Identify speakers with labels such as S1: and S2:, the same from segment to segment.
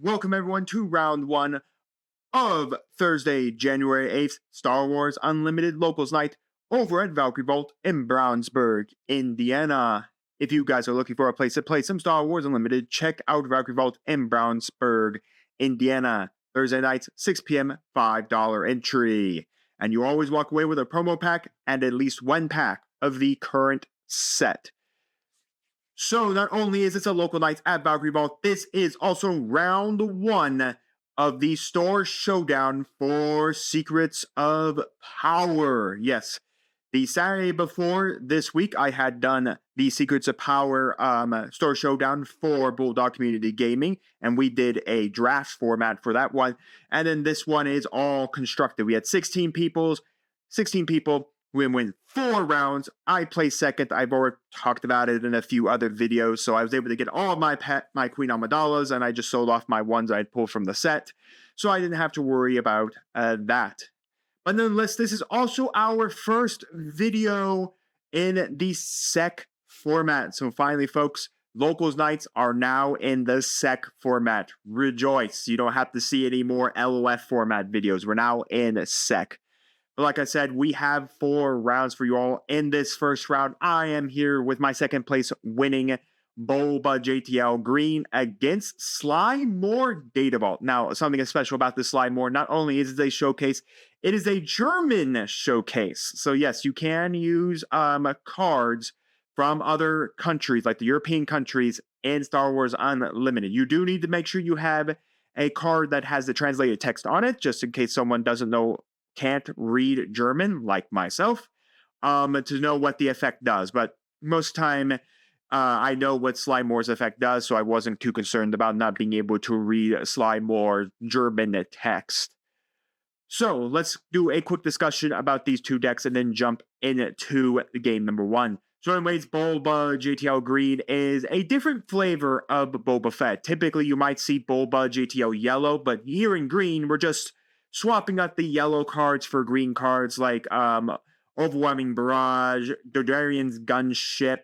S1: welcome everyone to round one of Thursday, January 8th, Star Wars Unlimited Locals Night over at Valkyrie Vault in Brownsburg, Indiana. If you guys are looking for a place to play some Star Wars Unlimited, check out Valkyrie Vault in Brownsburg, Indiana. Thursday nights, 6 p.m., $5 entry. And you always walk away with a promo pack and at least one pack of the current set. So not only is this a local night at Valkyrie Vault, this is also round one of the store showdown for Secrets of Power. Yes, the Saturday before this week, I had done the Secrets of Power store showdown for Bulldog Community Gaming, and we did a draft format for that one. And then this one is all constructed. We had 16 people. We went 4 rounds. I placed second. I've already talked about it in a few other videos, so I was able to get all of my Queen Amidalas, and I just sold off my ones I had pulled from the set, so I didn't have to worry about that. But nonetheless, this is also our first video in the SEC format. So finally, folks, Locals Nights are now in the SEC format. Rejoice. You don't have to see any more LOF format videos. We're now in SEC. But like I said, we have 4 rounds for you all. In this first round, I am here with my second place winning Boba JTL Green against Sly Data Vault. Now, something special about this Sly, not only is it a showcase, it is a German showcase. So yes, you can use cards from other countries, like the European countries, in Star Wars Unlimited. You do need to make sure you have a card that has the translated text on it, just in case someone can't read German, like myself, to know what the effect does. But most time, I know what Sly Moore's effect does, so I wasn't too concerned about not being able to read Sly Moore German text. So let's do a quick discussion about these 2 decks and then jump into game number 1. So anyways, Boba JTL Green is a different flavor of Boba Fett. Typically, you might see Boba JTL Yellow, but here in Green, we're just swapping out the yellow cards for green cards like Overwhelming Barrage, Dodarian's Gunship.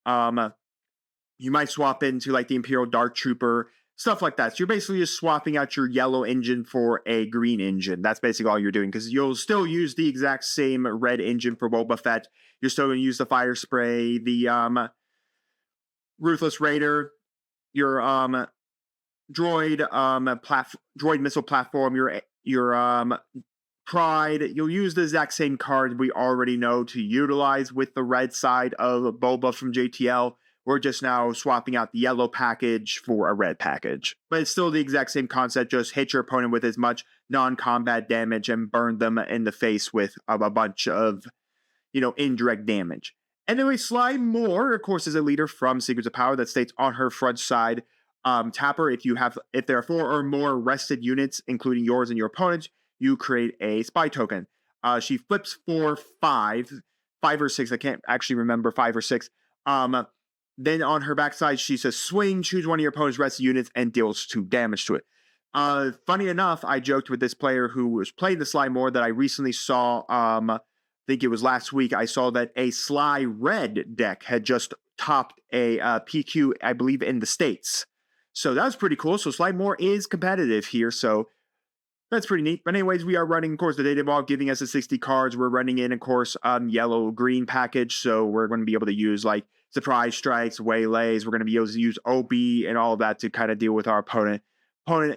S1: You might swap into like the Imperial Dark Trooper, stuff like that. So you're basically just swapping out your yellow engine for a green engine. That's basically all you're doing, because you'll still use the exact same red engine for Boba Fett. You're still going to use the Fire Spray, the Ruthless Raider, your droid missile platform, your Pride. You'll use the exact same card we already know to utilize with the red side of Boba from JTL. We're just now swapping out the yellow package for a red package. But it's still the exact same concept, just hit your opponent with as much non-combat damage and burn them in the face with a bunch of, indirect damage. Anyway, Sly Moore, of course, is a leader from Secrets of Power that states on her front side, tapper, if there are 4 or more rested units, including yours and your opponent's, you create a spy token. She flips for 5 or 6. I can't actually remember 5 or 6. Then on her backside, she says, swing, choose one of your opponent's rested units, and deals 2 damage to it. Funny enough, I joked with this player who was playing the Sly Moore that I recently saw, I think it was last week, I saw that a Sly Red deck had just topped a PQ, I believe, in the States. So that was pretty cool. So Sly Moore is competitive here, so that's pretty neat. But anyways, we are running, of course, the Data Vault, giving us the 60 cards. We're running in, of course, yellow-green package, so we're going to be able to use, like, Surprise Strikes, Waylays. We're going to be able to use OB and all of that to kind of deal with our opponent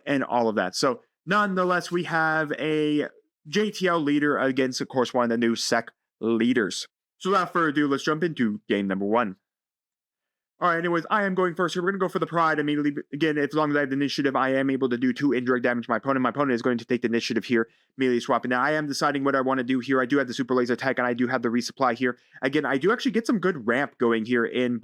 S1: and all of that. So nonetheless, we have a JTL leader against, of course, one of the new SEC leaders. So without further ado, let's jump into game number 1. All right, anyways, I am going first here. We're going to go for the Pride immediately. Again, as long as I have the initiative, I am able to do 2 indirect damage to my opponent. My opponent is going to take the initiative here, immediately swapping. Now, I am deciding what I want to do here. I do have the Super Laser Tech, and I do have the resupply here. Again, I do actually get some good ramp going here in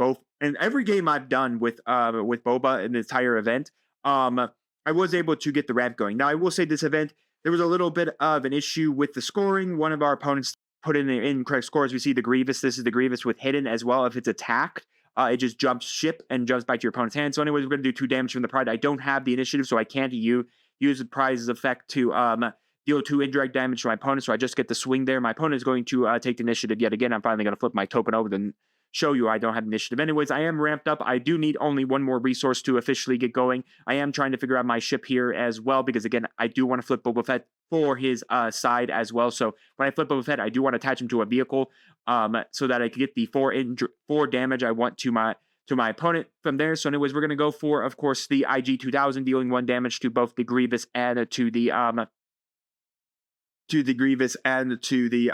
S1: every game I've done with Boba in the entire event. I was able to get the ramp going. Now, I will say this event, there was a little bit of an issue with the scoring. One of our opponents put in the incorrect scores. We see the Grievous. This is the Grievous with hidden as well. If it's attacked, it just jumps ship and jumps back to your opponent's hand. So anyways, we're going to do 2 damage from the Pride. I don't have the initiative, so I can't use the Pride's effect to deal 2 indirect damage to my opponent, so I just get the swing there. My opponent is going to take the initiative yet again. I'm finally going to flip my token over. Then show you I don't have initiative. Anyways, I am ramped up. I do need only one more resource to officially get going. I am trying to figure out my ship here as well, because again, I do want to flip Boba Fett for his side as well. So when I flip Boba Fett, I do want to attach him to a vehicle so that I can get the 4 damage I want to my opponent from there. So anyways, we're going to go for, of course, the IG-2000, dealing 1 damage to both the Grievous and to the Grievous and to the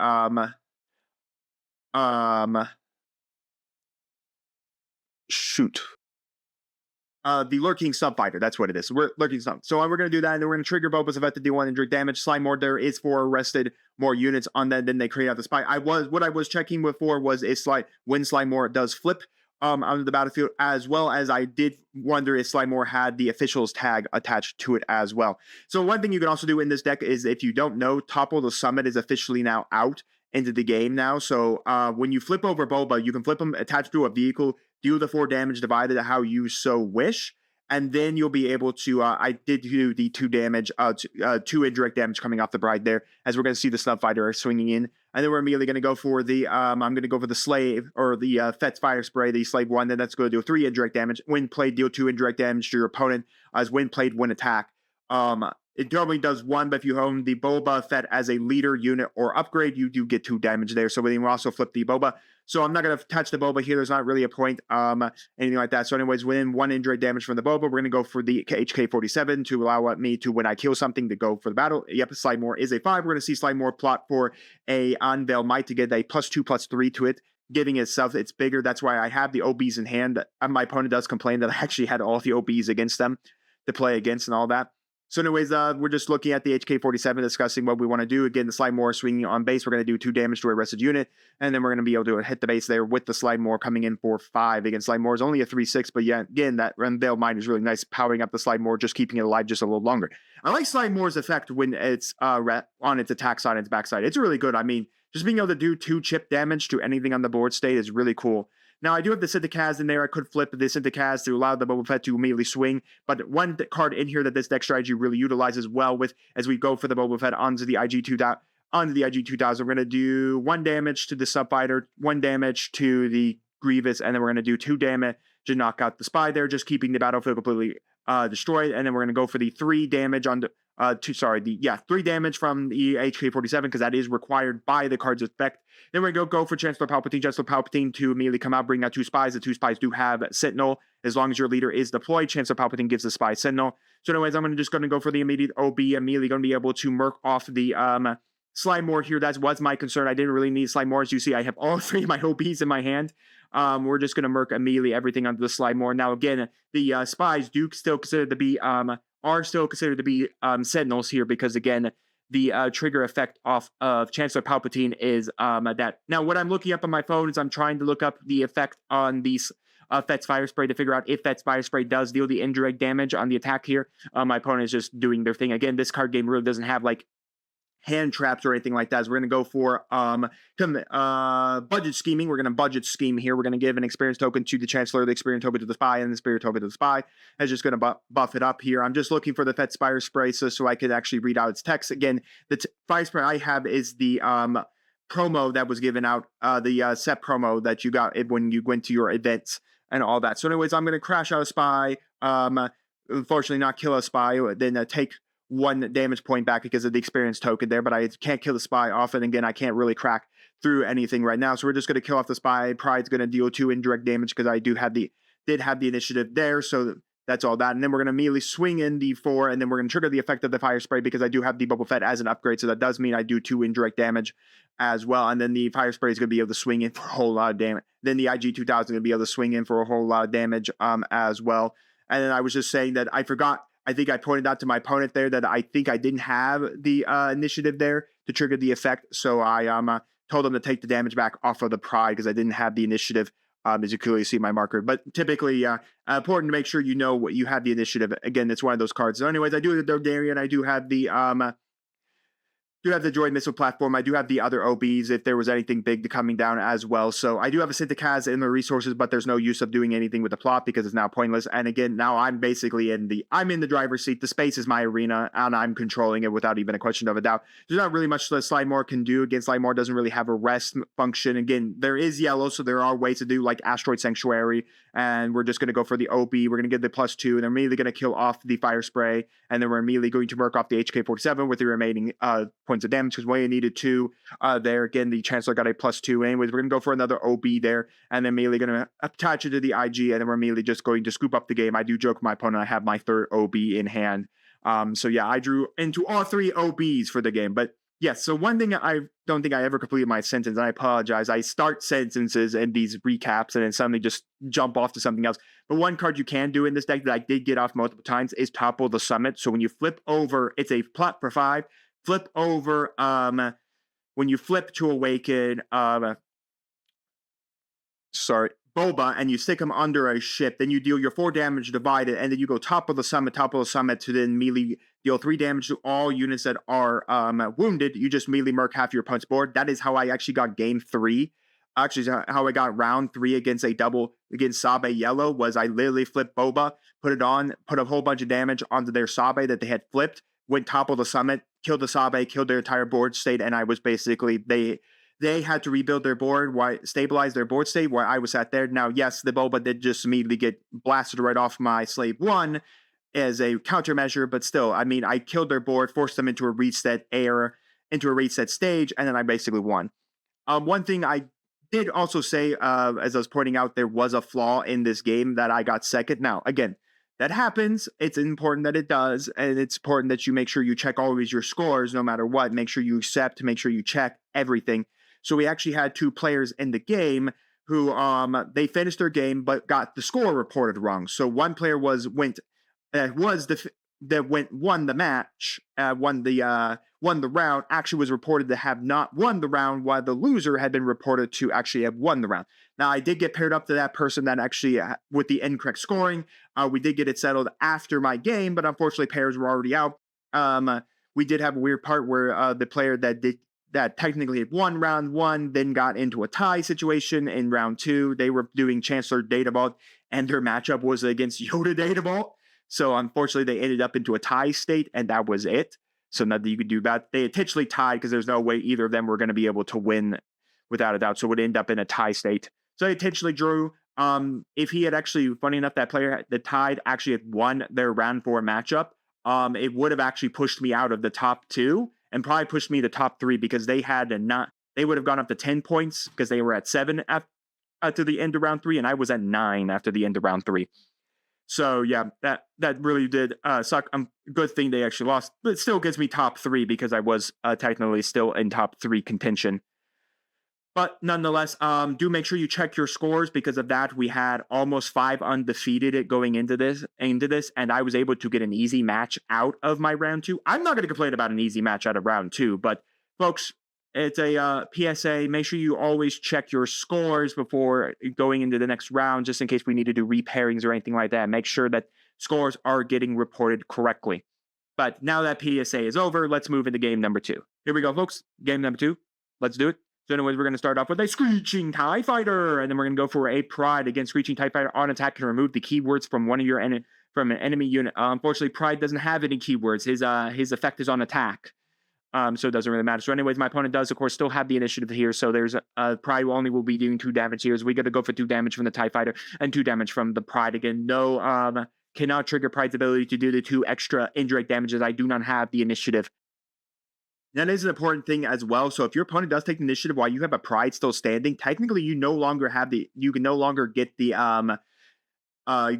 S1: shoot. The Lurking Subfighter, that's what it is. We're Lurking Sub. So we're going to do that, and then we're going to trigger Boba's effect to deal 1 injury damage. Sly more there is for arrested more units on that, then they create out the spy. What I was checking before was when Sly more does flip on the battlefield, as well as I did wonder if Sly more had the official's tag attached to it as well. So one thing you can also do in this deck is, if you don't know, Topple the Summit is officially now out into the game now. So when you flip over Boba, you can flip him attached to a vehicle, deal the 4 damage divided how you so wish, and then you'll be able to, I did do the 2 damage, 2 indirect damage coming off the Bride there, as we're going to see the Snub Fighter swinging in. And then we're immediately going to go for the, I'm going to go for the Slave, or the Fett's Fire Spray, the Slave 1, then that's going to do 3 indirect damage. When played, deal 2 indirect damage to your opponent, as when played, when attack. It normally does 1, but if you own the Boba Fett as a leader unit or upgrade, you do get 2 damage there. So we can also flip the Boba. So I'm not going to touch the Boba here. There's not really a point, anything like that. So anyways, within 1 indirect damage from the Boba, we're going to go for the HK-47 to allow me to, when I kill something, to go for the battle. Yep, Sly more is a 5. We're going to see Sly more plot for a Unveiled Might to get a +2/+3 to it, giving itself, it's bigger. That's why I have the OBs in hand. My opponent does complain that I actually had all the OBs against them to play against and all that. So anyways, we're just looking at the HK-47, discussing what we want to do. Again, the Sly more swinging on base. We're going to do 2 damage to a arrested unit, and then we're going to be able to hit the base there with the Sly more coming in for 5. Again, Sly more is only a 3/6, but yeah, again, that Unveiled Mind is really nice, powering up the Sly more, just keeping it alive just a little longer. I like Sly more's effect when it's on its attack side and its backside. It's really good. I mean, just being able to do 2 chip damage to anything on the board state is really cool. Now, I do have the 𝐶𝐶 in there. I could flip the 𝐶𝐶 to allow the Boba Fett to immediately swing, but one card in here that this deck strategy really utilizes well with, as we go for the Boba Fett onto the IG-2000, we're going to do 1 damage to the Subfighter, 1 damage to the Grievous, and then we're going to do 2 damage to knock out the Spy there, just keeping the battlefield completely destroyed, and then we're going to go for the 3 damage on the 3 damage from the HK-47, because that is required by the card's effect. Then we're going to go for Chancellor Palpatine to immediately come out, bring out 2 spies. The 2 spies do have Sentinel. As long as your leader is deployed, Chancellor Palpatine gives the spy Sentinel. So anyways, I'm just going to go for the immediate OB, immediately going to be able to murk off the Sly more here. That was my concern. I didn't really need Sly more. As you see, I have all 3 of my OBs in my hand. We're just going to murk immediately everything onto the Sly more. Now, again, the spies do still consider to be Sentinels here, because again, the trigger effect off of Chancellor Palpatine is that. Now, what I'm looking up on my phone is I'm trying to look up the effect on these Fett's Fire Spray to figure out if Fett's Fire Spray does deal the indirect damage on the attack here. My opponent is just doing their thing. Again, this card game really doesn't have like hand traps or anything like that. So we're going to go for budget scheming. We're going to budget scheme here. We're going to give an experience token to the Chancellor, the experience token to the spy, and the spirit token to the spy. It's just going to buff it up here. I'm just looking for the Fett's Fire Spray so I could actually read out its text. Again, the Fire Spray I have is the promo that was given out, the set promo that you got when you went to your events and all that. So anyways, I'm going to crash out a spy. Unfortunately not kill a spy, then take 1 damage point back because of the experience token there, but I can't kill the spy off, and again, I can't really crack through anything right now, so we're just going to kill off the spy. Pride's going to deal 2 indirect damage because I did have the initiative there, so that's all that, and then we're going to immediately swing in the 4, and then we're going to trigger the effect of the Fire Spray because I do have the Boba Fett as an upgrade, so that does mean I do 2 indirect damage as well, and then the Fire Spray is going to be able to swing in for a whole lot of damage. Then the IG-2000 is going to be able to swing in for a whole lot of damage as well, and then I was just saying that I forgot. I think I pointed out to my opponent there that I think I didn't have the initiative there to trigger the effect. So I told him to take the damage back off of the Pride because I didn't have the initiative, as you clearly see my marker. But typically, important to make sure you know what you have the initiative. Again, it's one of those cards. So anyways, I do have the Dardarian. I do have the do have the droid missile platform. I do have the other OBs if there was anything big coming down as well. So I do have a 𝐶𝐶 in the resources, but there's no use of doing anything with the plot because it's now pointless. And again, now I'm basically in the driver's seat. The space is my arena, and I'm controlling it without even a question of a doubt. There's not really much that Sly Moore can do. Again, Sly Moore doesn't really have a rest function. Again, there is yellow, so there are ways to do like Asteroid Sanctuary, and we're just going to go for the OB. We're going to get the +2, and they're immediately going to kill off the fire spray, and then we're immediately going to work off the HK-47 with the remaining points of damage because we needed 2 there. Again, the Chancellor got a +2. Anyways, we're going to go for another OB there, and then immediately going to attach it to the IG, and then we're immediately just going to scoop up the game. I do joke with my opponent, I have my 3rd OB in hand. So yeah, I drew into all 3 OBs for the game. But yes, so one thing I don't think I ever completed my sentence, and I apologize. I start sentences and these recaps and then suddenly just jump off to something else. But one card you can do in this deck that I did get off multiple times is Topple the Summit. So when you flip over, it's a plot for 5. Flip over, when you flip to awaken, Boba, and you stick him under a ship, then you deal your 4 damage divided, and then you go Topple the Summit to then immediately deal 3 damage to all units that are wounded. You just immediately murk half your opponent's board. That is how I actually got game 3. Actually, how I got round 3 against a double against Sabe Yellow was I literally flipped Boba, put it on, put a whole bunch of damage onto their Sabe that they had flipped, went Topple the Summit, killed the Sabe, killed their entire board state, and I was basically, they had to rebuild their board, stabilize their board state, where I was at there. Now, yes, the Boba did just immediately get blasted right off my Slave 1 as a countermeasure, but still, I mean, I killed their board, forced them into a reset stage, and then I basically won. One thing I did also say, as I was pointing out, there was a flaw in this game that I got second. Now, again, that happens. It's important that it does, and it's important that you make sure you check always your scores no matter what. Make sure you accept, make sure you check everything. So we actually had 2 players in the game who they finished their game but got the score reported wrong. So one player won the match, won the round, actually was reported to have not won the round, while the loser had been reported to actually have won the round. Now, I did get paired up to that person that actually, with the incorrect scoring, we did get it settled after my game, but unfortunately, pairs were already out. We did have a weird part where the player that technically had won round 1 then got into a tie situation in round 2. They were doing Chancellor Data Vault, and their matchup was against Yoda Data Vault. So unfortunately, they ended up into a tie state, and that was it. So nothing you could do about it. They intentionally tied because there's no way either of them were going to be able to win without a doubt. So it would end up in a tie state. So they intentionally drew. If he had actually, funny enough, that player that tied actually had won their round 4 matchup, it would have actually pushed me out of the top 2 and probably pushed me to top 3 because they would have gone up to 10 points because they were at 7 after the end of round 3, and I was at 9 after the end of round 3. So yeah, that really did suck. Good thing they actually lost, but it still gets me top 3 because I was technically still in top 3 contention. But nonetheless, do make sure you check your scores because of that. We had almost 5 undefeated going into this, and I was able to get an easy match out of my round 2. I'm not going to complain about an easy match out of round 2, but folks, it's a PSA. Make sure you always check your scores before going into the next round, just in case we need to do repairings or anything like that. Make sure that scores are getting reported correctly. But now that PSA is over, let's move into game number 2. Here we go, folks. Game number 2. Let's do it. So anyways, we're going to start off with a Screeching TIE Fighter, and then we're going to go for a Pride against Screeching TIE Fighter on attack and remove the keywords from one of your from an enemy unit. Unfortunately, Pride doesn't have any keywords. His effect is on attack, so it doesn't really matter. So anyways, my opponent does, of course, still have the initiative here, so there's Pride will be doing 2 damage here. So we got to go for 2 damage from the TIE Fighter and 2 damage from the Pride. Again, no, cannot trigger Pride's ability to do the 2 extra indirect damages. I do not have the initiative. That is an important thing as well. So if your opponent does take the initiative while you have a Pride still standing, technically you can no longer get the effect. We're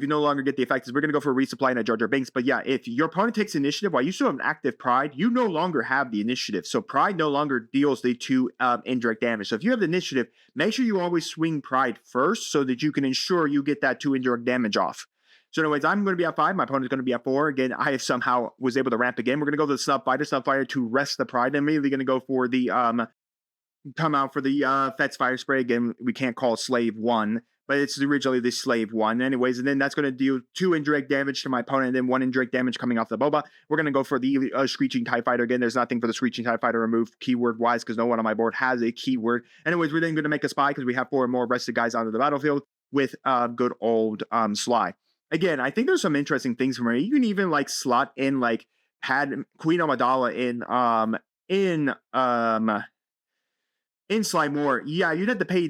S1: going to go for a resupply and a Jar Jar Binks. But yeah, if your opponent takes initiative while you still have an active Pride, you no longer have the initiative. So Pride no longer deals the 2 indirect damage. So if you have the initiative, make sure you always swing Pride first so that you can ensure you get that 2 indirect damage off. So anyways, I'm going to be at 5. My opponent's going to be at 4. Again, I somehow was able to ramp again. We're going to go to the Snub Fighter to rest the Pride. I'm immediately going to go for the come out for the Fetz Fire Spray. Again, we can't call Slave 1, but it's originally the slave one. Anyways, and then that's going to deal 2 indirect damage to my opponent, and then 1 indirect damage coming off the Boba. We're going to go for the Screeching TIE Fighter. Again, there's nothing for the Screeching TIE Fighter removed keyword-wise because no one on my board has a keyword. Anyways, we're then going to make a spy because we have 4 more rested guys onto the battlefield with good old Sly. Again, I think there's some interesting things from here. You can even like slot in like Queen Amidala in Sly Moore. Yeah, you'd have to pay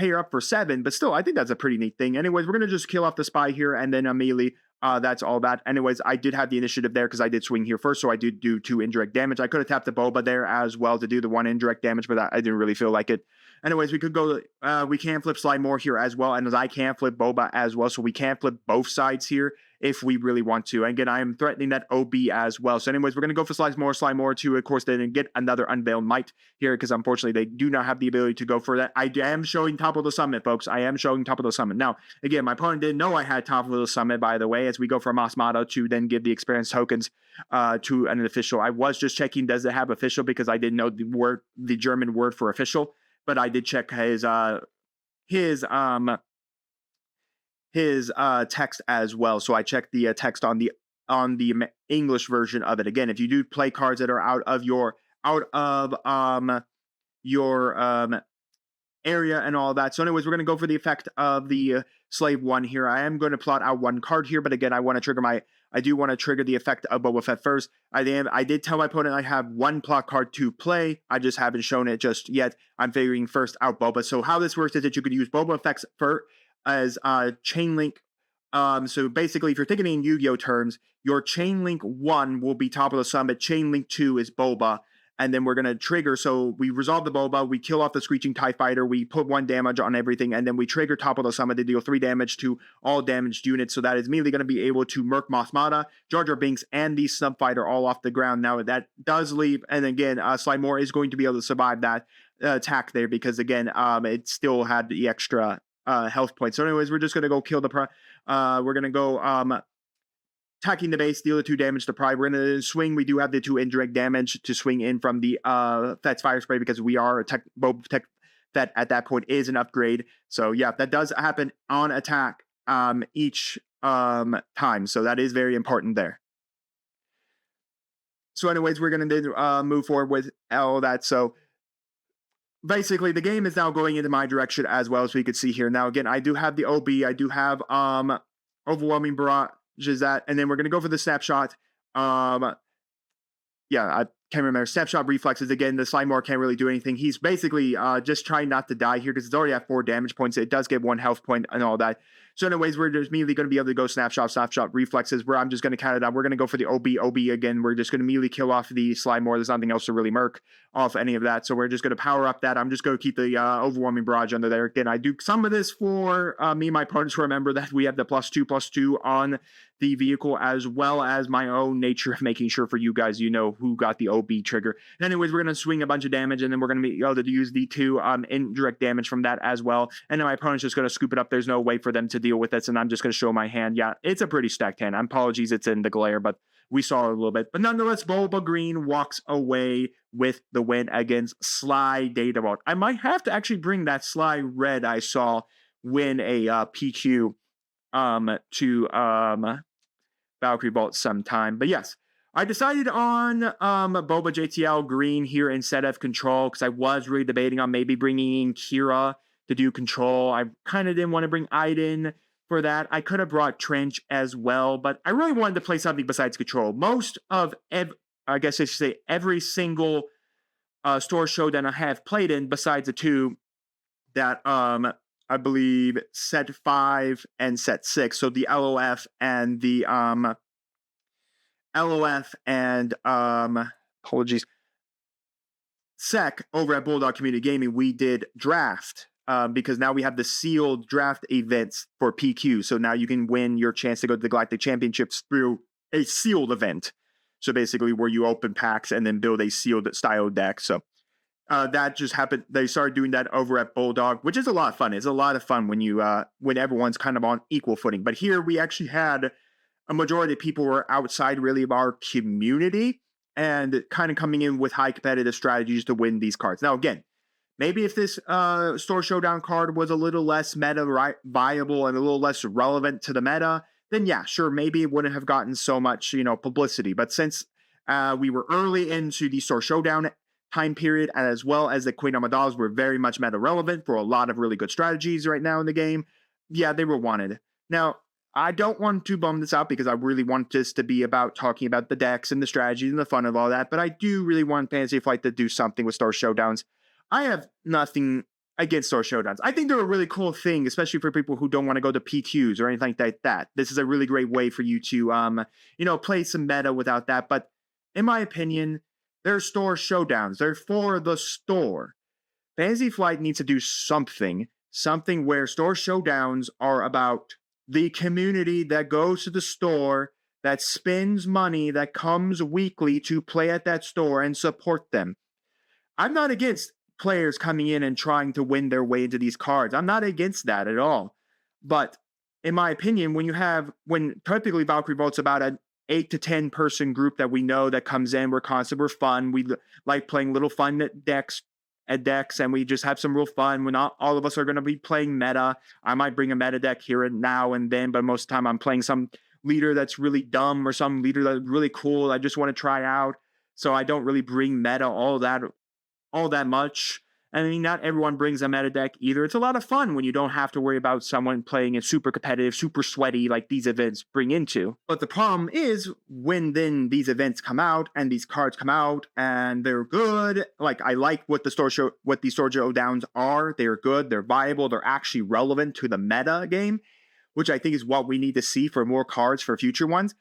S1: her up for 7, but still, I think that's a pretty neat thing. Anyways, we're gonna just kill off the spy here, and then immediately, that's all that. Anyways, I did have the initiative there because I did swing here first, so I did do 2 indirect damage. I could have tapped the Boba there as well to do the 1 indirect damage, but I didn't really feel like it. Anyways, we could go, we can flip Sly Moore here as well, and as I can flip Boba as well, so we can flip both sides here if we really want to. And again, I am threatening that OB as well. So anyways, we're going to go for Sly Moore to, of course, then get another Unveiled Might here because unfortunately they do not have the ability to go for that. I am showing Top of the Summit, folks. I am showing Top of the Summit. Now, again, my opponent didn't know I had Top of the Summit, by the way, as we go for Masmada to then give the experience tokens to an official. I was just checking, does it have official, because I didn't know the German word for official, but I did check his text as well. So I checked the text on the English version of it. Again, if you do play cards that are out of your area and all that. So anyways, we're going to go for the effect of the slave one here. I am going to plot out 1 card here, but again, I do want to trigger the effect of Boba Fett first. I did tell my opponent I have 1 plot card to play. I just haven't shown it just yet. I'm figuring first out Boba. So how this works is that you could use Boba effects as chain link. So basically, if you're thinking in Yu-Gi-Oh terms, your chain link 1 will be Top of the Summit. Chain link 2 is Boba. And then we're going to trigger. So we resolve the Boba. We kill off the Screeching TIE Fighter. We put 1 damage on everything. And then we trigger Top of the Summit to deal 3 damage to all damaged units. So that is immediately going to be able to Merc Masmada, Jar Jar Binks, and the Snub Fighter all off the ground. Now that does leave. And again, Sly Moore is going to be able to survive that attack there because, again, it still had the extra health points. So anyways, we're just going to go kill we're going to go attacking the base, deal the 2 damage to Pride. We're going to swing. We do have the 2 indirect damage to swing in from the Fett's Fire Spray because we are Boba Tech Fett at that point is an upgrade. So yeah, that does happen on attack each time. So that is very important there. So anyways, we're going to move forward with all that. So basically, the game is now going into my direction as well as we could see here. Now, again, I do have the OB. I do have Overwhelming Barrage, and then we're going to go for the Snapshot. Yeah, I can't remember. Snapshot Reflexes. Again, the Sly Moore can't really do anything. He's basically just trying not to die here because it's already at 4 damage points. It does get 1 health point and all that. So anyways, we're just immediately going to be able to go Snapshot Reflexes, where I'm just going to count it down. We're going to go for the OB again. We're just going to immediately kill off the Sly Moore. There's nothing else to really merc off any of that. So we're just going to power up that. I'm just going to keep the Overwhelming Barrage under there. Again, I do some of this for me and my opponents to remember that we have the +2/+2 on the vehicle, as well as my own nature of making sure for you guys, you know who got the OB trigger. And anyways, we're going to swing a bunch of damage, and then we're going to be able to use the 2 indirect damage from that as well. And then my opponent's just going to scoop it up. There's no way for them to deal with this, and I'm just going to show my hand. Yeah, it's a pretty stacked hand. Apologies, it's in the glare, but we saw it a little bit. But nonetheless, Boba Green walks away with the win against Sly Data Vault. I might have to actually bring that Sly Red I saw win a PQ to Valkyrie Vault sometime. But yes, I decided on Boba JTL Green here instead of Control because I was really debating on maybe bringing in Kira to do Control. I kind of didn't want to bring Iden for that. I could have brought Trench as well, but I really wanted to play something besides Control. Most of, I guess I should say, every single store showdown I have played in, besides the 2 that I believe set 5 and set 6. So the LOF and the apologies, SEC over at Bulldog Community Gaming, we did draft because now we have the sealed draft events for PQ. So now you can win your chance to go to the Galactic Championships through a sealed event. So basically where you open packs and then build a sealed style deck. So that just happened. They started doing that over at Bulldog, which is a lot of fun. It's a lot of fun when you when everyone's kind of on equal footing. But here we actually had a majority of people were outside really of our community and kind of coming in with high competitive strategies to win these cards. Now, again, Maybe if this Store Showdown card was a little less meta viable and a little less relevant to the meta, then yeah, sure, maybe it wouldn't have gotten so much, publicity. But since we were early into the Store Showdown time period, as well as the Queen Amidalas were very much meta relevant for a lot of really good strategies right now in the game, yeah, they were wanted. Now, I don't want to bum this out because I really want this to be about talking about the decks and the strategies and the fun of all that, but I do really want Fantasy Flight to do something with Store Showdowns. I have nothing against Store Showdowns. I think they're a really cool thing, especially for people who don't want to go to PQs or anything like that. This is a really great way for you to, play some meta without that. But in my opinion, they're Store Showdowns. They're for the store. Fantasy Flight needs to do something where Store Showdowns are about the community that goes to the store, that spends money, that comes weekly to play at that store and support them. I'm not against players coming in and trying to win their way into these cards. I'm not against that at all. But in my opinion, when typically Valkyrie Vault's about an 8 to 10 person group that we know that comes in, we're constant, we're fun, we like playing little fun decks, and we just have some real fun. We're not all of us are going to be playing meta. I might bring a meta deck here and now and then, but most of the time I'm playing some leader that's really dumb or some leader that's really cool I just want to try out. So I don't really bring meta all that much. I mean, not everyone brings a meta deck either. It's a lot of fun when you don't have to worry about someone playing it super competitive, super sweaty like these events bring into. But the problem is when then these events come out and these cards come out and they're good. Like I like what these Store Showdowns are. They're good, they're viable, they're actually relevant to the meta game, which I think is what we need to see for more cards for future ones.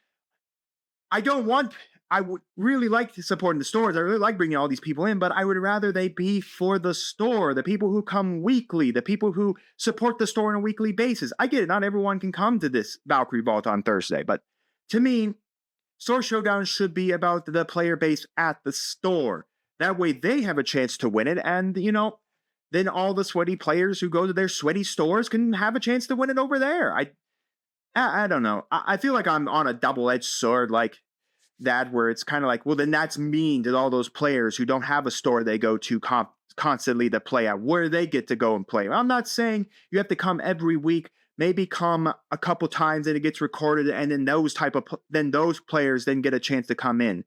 S1: I would really like to support the stores. I really like bringing all these people in, but I would rather they be for the store, the people who come weekly, the people who support the store on a weekly basis. I get it. Not everyone can come to this Valkyrie Vault on Thursday, but to me, Store Showdown should be about the player base at the store. That way they have a chance to win it, and, then all the sweaty players who go to their sweaty stores can have a chance to win it over there. I don't know. I feel like I'm on a double-edged sword, like, that where it's kind of like, well, then that's mean to all those players who don't have a store they go to constantly to play at, where they get to go and play. I'm not saying you have to come every week, maybe come a couple times and it gets recorded, and then those players then get a chance to come in.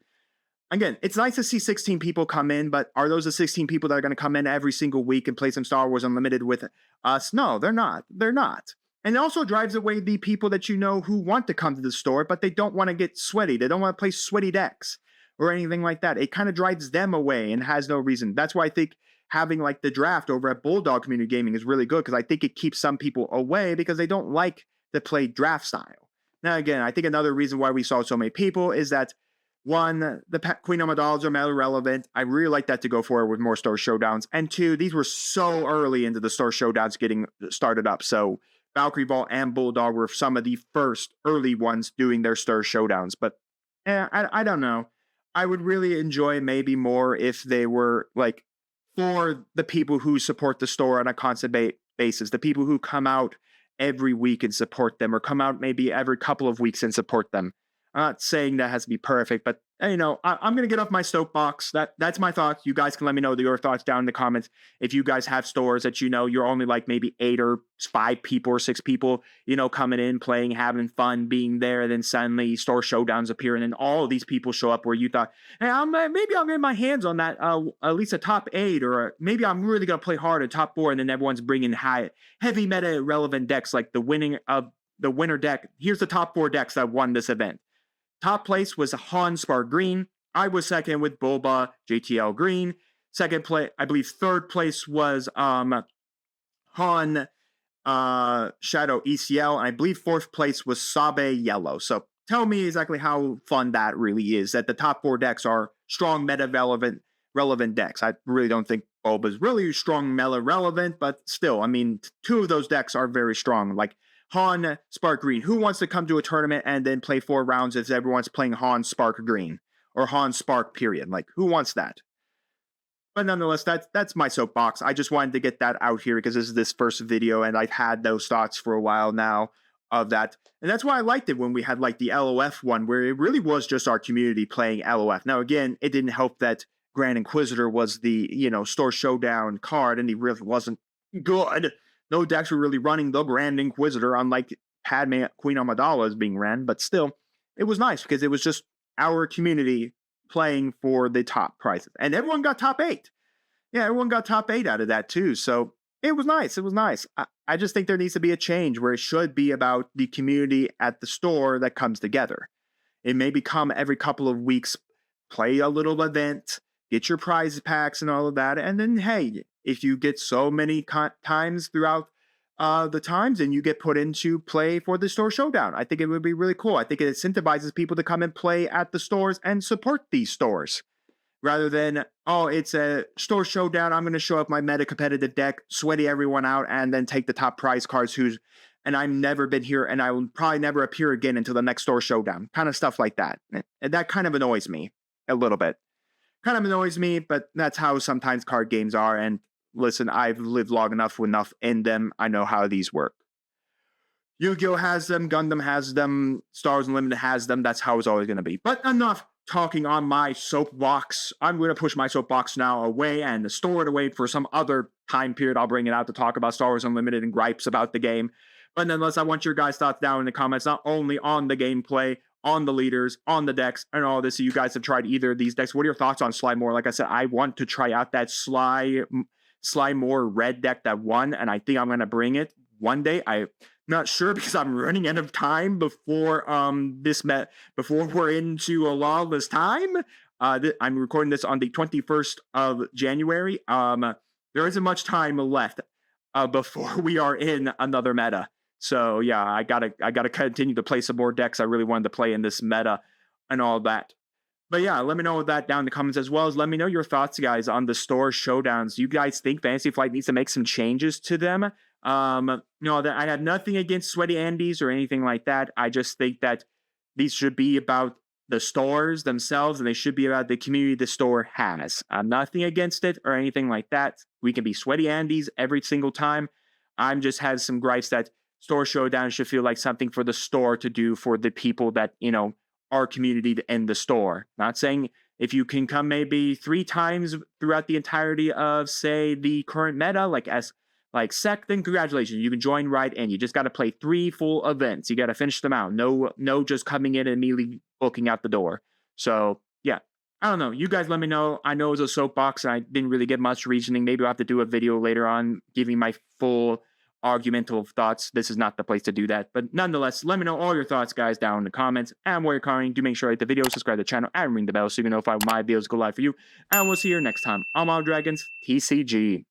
S1: Again, it's nice to see 16 people come in, but are those the 16 people that are going to come in every single week and play some Star Wars Unlimited with us? No, they're not. They're not. And it also drives away the people that who want to come to the store, but they don't want to get sweaty. They don't want to play sweaty decks or anything like that. It kind of drives them away and has no reason. That's why I think having like the draft over at Bulldog Community Gaming is really good, because I think it keeps some people away because they don't like to play draft style. Now, again, I think another reason why we saw so many people is that, one, the Queen Amidalas are meta relevant. I really like that to go forward with more Store Showdowns. And two, these were so early into the Store Showdowns getting started up. So Valkyrie Vault and Bulldog were some of the first early ones doing their Store Showdowns. But I don't know. I would really enjoy maybe more if they were like for the people who support the store on a constant basis, the people who come out every week and support them, or come out maybe every couple of weeks and support them. I'm not saying that has to be perfect, but I'm going to get off my soapbox. That's my thoughts. You guys can let me know your thoughts down in the comments. If you guys have stores that you're only like maybe 8 or 5 people or 6 people, coming in, playing, having fun, being there, and then suddenly Store Showdowns appear, and then all of these people show up where you thought, hey, maybe I'll get my hands on that, at least a top 8, or maybe I'm really going to play hard at top 4, and then everyone's bringing heavy meta relevant decks like the winner deck. Here's the top 4 decks that won this event. Top place was Han Spark Green. I was second with Boba, JTL Green. Second place, I believe third place was Han Shadow ECL. And I believe fourth place was Sabe Yellow. So tell me exactly how fun that really is, that the top 4 decks are strong meta relevant decks. I really don't think Boba's really strong meta relevant, but still, 2 of those decks are very strong. Like Han Spark Green. Who wants to come to a tournament and then play 4 rounds if everyone's playing Han Spark Green or Han Spark period? Like, who wants that? But nonetheless, that's my soapbox. I just wanted to get that out here because this is this first video, and I've had those thoughts for a while now of that. And that's why I liked it when we had like the LOF one, where it really was just our community playing LOF. Now, again, it didn't help that Grand Inquisitor was the, store showdown card, and he really wasn't good. No decks were really running the Grand Inquisitor, unlike Padme Queen Amidala is being ran, but still, it was nice because it was just our community playing for the top prizes. And everyone got top 8. Yeah, everyone got top 8 out of that too. So it was nice. It was nice. I just think there needs to be a change where it should be about the community at the store that comes together. It may become every couple of weeks, play a little event, get your prize packs and all of that. And then, hey, if you get so many times throughout the times and you get put into play for the store showdown, I think it would be really cool. I think it incentivizes people to come and play at the stores and support these stores. Rather than, oh, it's a store showdown, I'm going to show up my meta competitive deck, sweaty everyone out, and then take the top prize cards and I've never been here, and I will probably never appear again until the next store showdown. Kind of stuff like that. And that kind of annoys me a little bit. Kind of annoys me, but that's how sometimes card games are. And listen, I've lived long enough in them. I know how these work. Yu-Gi-Oh! Has them, Gundam has them, Star Wars Unlimited has them. That's how it's always going to be. But enough talking on my soapbox. I'm going to push my soapbox now away and store it away for some other time period. I'll bring it out to talk about Star Wars Unlimited and gripes about the game. But nonetheless, I want your guys' thoughts down in the comments, not only on the gameplay, on the leaders, on the decks, and all this. So you guys have tried either of these decks. What are your thoughts on Sly Moore? Like I said, I want to try out that Sly Moore red deck that won, and I think I'm going to bring it one day. I'm not sure because I'm running out of time before before we're into a lawless time. I'm recording this on the 21st of January. There isn't much time left before we are in another meta. So yeah, I gotta continue to play some more decks I really wanted to play in this meta and all that. But yeah, let me know that down in the comments, as well as let me know your thoughts, guys, on the store showdowns. You guys think Fantasy Flight needs to make some changes to them? That I have nothing against Sweaty Andes or anything like that. I just think that these should be about the stores themselves, and they should be about the community the store has. I'm nothing against it or anything like that. We can be Sweaty Andes every single time. I'm just has some gripes that store showdown should feel like something for the store to do for the people that, our community in the store. Not saying if you can come maybe 3 times throughout the entirety of, say, the current meta, like Sec, then congratulations, you can join right in. You just got to play 3 full events. You got to finish them out. No, just coming in and immediately booking out the door. So yeah, I don't know. You guys let me know. I know it was a soapbox and I didn't really get much reasoning. Maybe I'll have to do a video later on giving my full argumental thoughts. This is not the place to do that. But nonetheless, let me know all your thoughts, guys, down in the comments. And while you're commenting, do make sure to like the video, subscribe to the channel, and ring the bell so you can notify when my videos go live for you. And we'll see you next time. I'm All Dragons, TCG.